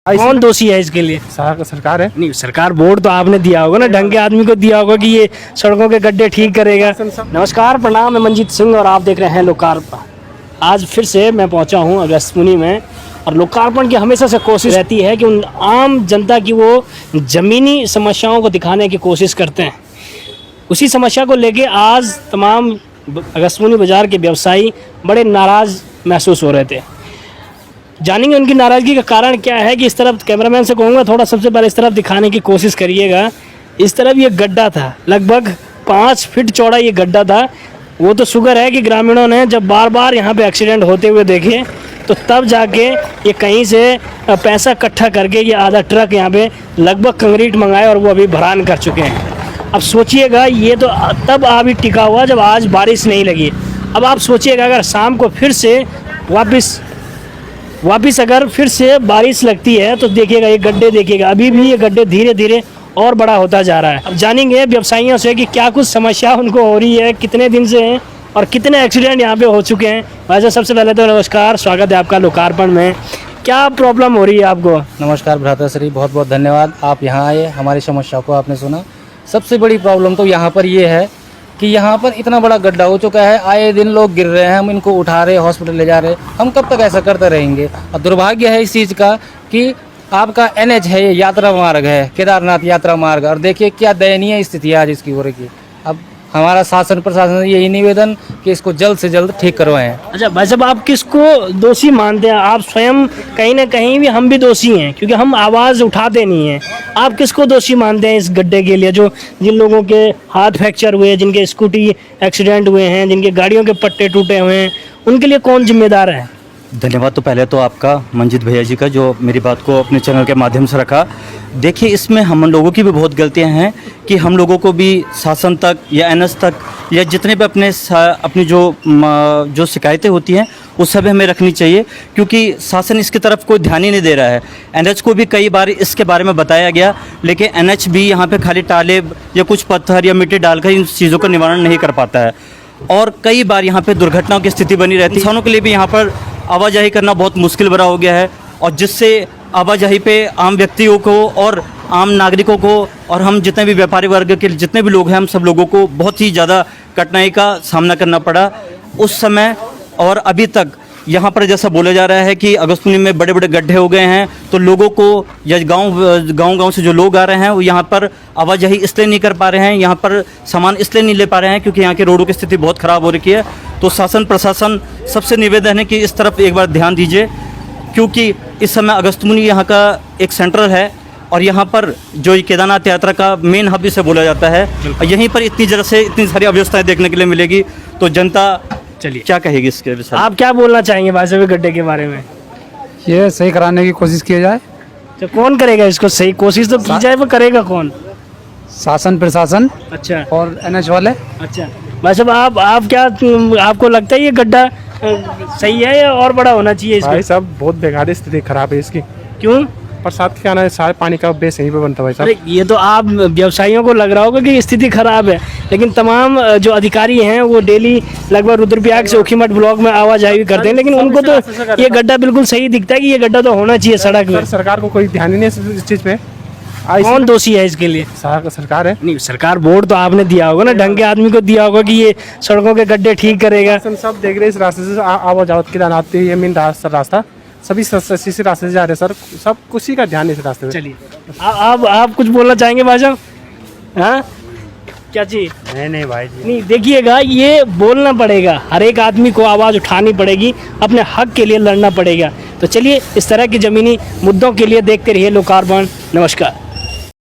कौन दोषी है इसके लिए? सरकार है। नहीं, सरकार वोट तो आपने दिया होगा ना, ढंग के आदमी को दिया होगा कि ये सड़कों के गड्ढे ठीक करेगा। नमस्कार, प्रणाम, मैं मंजीत सिंह और आप देख रहे हैं लोकार्पण। आज फिर से मैं पहुंचा हूं अगस्त्यमुनि में और लोकार्पण की हमेशा से कोशिश रहती है कि उन आम जनता की वो ज़मीनी समस्याओं को दिखाने की कोशिश करते हैं। उसी समस्या को लेके आज तमाम अगस्त्यमुनि बाज़ार के व्यवसायी बड़े नाराज़ महसूस हो रहे थे। जानेंगे उनकी नाराज़गी का कारण क्या है। कि इस तरफ कैमरामैन से कहूँगा थोड़ा सबसे पहले इस तरफ दिखाने की कोशिश करिएगा। इस तरफ ये गड्ढा था, लगभग 5 फीट चौड़ा ये गड्ढा था। वो तो शुक्र है कि ग्रामीणों ने जब बार बार यहाँ पे एक्सीडेंट होते हुए देखे तो तब जाके ये कहीं से पैसा इकट्ठा करके ये आधा ट्रक यहाँ पे लगभग कंक्रीट मंगाए और वो अभी भरान कर चुके हैं। अब सोचिएगा, ये तो तब अभी टिका हुआ जब आज बारिश नहीं लगी। अब आप सोचिएगा अगर शाम को फिर से वापिस अगर फिर से बारिश लगती है तो देखिएगा ये गड्ढे, देखिएगा अभी भी ये गड्ढे धीरे धीरे और बड़ा होता जा रहा है। अब जानेंगे व्यवसायियों से कि क्या कुछ समस्या उनको हो रही है, कितने दिन से हैं और कितने एक्सीडेंट यहाँ पे हो चुके हैं। वैसे सबसे पहले तो नमस्कार, स्वागत है आपका लोकार्पण में। क्या प्रॉब्लम हो रही है आपको? नमस्कार भ्राताश्री, बहुत बहुत धन्यवाद, आप यहाँ आए, हमारी समस्या को आपने सुना। सबसे बड़ी प्रॉब्लम तो यहाँ पर ये है कि यहाँ पर इतना बड़ा गड्ढा हो चुका है, आए दिन लोग गिर रहे हैं, हम इनको उठा रहे, हॉस्पिटल ले जा रहे। हम कब तक ऐसा करते रहेंगे? और दुर्भाग्य है इस चीज़ का कि आपका NH है, ये यात्रा मार्ग है, केदारनाथ यात्रा मार्ग, और देखिए क्या दयनीय स्थिति है आज इसकी हो रही है। अब हमारा शासन प्रशासन से यही निवेदन कि इसको जल्द से जल्द ठीक करवाएं। अच्छा भाई साहब, आप किसको दोषी मानते हैं? आप स्वयं कहीं ना कहीं भी हम भी दोषी हैं क्योंकि हम आवाज़ उठाते नहीं हैं। आप किसको दोषी मानते हैं इस गड्ढे के लिए? जो जिन लोगों के हाथ फ्रैक्चर हुए, जिनके स्कूटी एक्सीडेंट हुए हैं, जिनके गाड़ियों के पट्टे टूटे हुए हैं, उनके लिए कौन जिम्मेदार है? धन्यवाद तो पहले तो आपका मंजीत भैया जी का, जो मेरी बात को अपने चैनल के माध्यम से रखा। देखिए, इसमें हम लोगों की भी बहुत गलतियां हैं कि हम लोगों को भी शासन तक या NH तक या जितने भी अपनी जो शिकायतें होती हैं उस सब हमें रखनी चाहिए, क्योंकि शासन इसकी तरफ कोई ध्यान ही नहीं दे रहा है। NH को भी कई बार इसके बारे में बताया गया, लेकिन NH भी यहाँ पे खाली टाले या कुछ पत्थर या मिट्टी डालकर इन चीज़ों का निवारण नहीं कर पाता है। और कई बार यहाँ पे दुर्घटनाओं की स्थिति बनी रहती है। इंसानों के लिए भी यहाँ पर आवाजाही करना बहुत मुश्किल भरा हो गया है, और जिससे आवाजाही पे आम व्यक्तियों को और आम नागरिकों को और हम जितने भी व्यापारी वर्ग के जितने भी लोग हैं, हम सब लोगों को बहुत ही ज़्यादा कठिनाई का सामना करना पड़ा उस समय। और अभी तक यहाँ पर जैसा बोला जा रहा है कि अगस्त्यमुनि में बड़े बड़े गड्ढे हो गए हैं, तो लोगों को या गांव से जो लोग आ रहे हैं वो यहाँ पर आवाजाही इसलिए नहीं कर पा रहे हैं, यहाँ पर सामान इसलिए नहीं ले पा रहे हैं क्योंकि यहाँ के रोडों की स्थिति बहुत ख़राब हो रही है। तो शासन प्रशासन सबसे निवेदन है कि इस तरफ एक बार ध्यान दीजिए, क्योंकि इस समय अगस्त्यमुनि यहाँ का एक सेंटर है और यहाँ पर जो केदारनाथ यात्रा का मेन हब इसे बोला जाता है। यहीं पर इतनी जगह से इतनी सारी अव्यवस्थाएँ देखने के लिए मिलेगी, तो जनता चलिए क्या कहेगी इसके विषय? आप क्या बोलना चाहेंगे भाई साहब गड्ढे के बारे में? ये सही कराने की कोशिश की जाए। तो कौन करेगा इसको सही? कोशिश तो की जाए, वो करेगा कौन? शासन प्रशासन अच्छा, और NH वाले। अच्छा भाई साहब, आप क्या आपको लगता है ये गड्ढा सही है या और बड़ा होना चाहिए इसका? भाई साहब, बहुत बेकार स्थिति खराब है इसकी। क्यों? बरसात के आना है, सारे पानी का बेस यहीं पे बनता है भाई साहब। अरे ये तो आप व्यवसायियों को लग रहा होगा कि स्थिति खराब है, लेकिन तमाम जो अधिकारी हैं वो डेली लगभग रुद्रप्रयाग से ओखीमठ ब्लॉक में आवाजाही करते हैं, लेकिन उनको तो ये गड्ढा बिल्कुल सही दिखता है कि ये गड्ढा तो होना चाहिए सड़क में। सरकार को कोई ध्यान ही नहीं है इस चीज़ पे। कौन दोषी है इसके लिए? सरकार है। नहीं, सरकार वोट तो आपने दिया होगा ना, ढंग के आदमी को दिया होगा कि ये सड़कों के गड्ढे ठीक करेगा। सब देख रहे इस रास्ते से आवाजाही केदारनाथ ये मेन रास्ता सभी इसी रास्ते से जा रहे हैं सर, सब कुछ ही का ध्यान इस रास्ते में। चलिए आप कुछ बोलना चाहेंगे भाई साहब? हाँ, क्या चीज? नहीं भाई जी, नहीं, देखिएगा ये बोलना पड़ेगा, हर एक आदमी को आवाज़ उठानी पड़ेगी, अपने हक के लिए लड़ना पड़ेगा। तो चलिए, इस तरह की ज़मीनी मुद्दों के लिए देखते रहिए लोकार्पण। नमस्कार।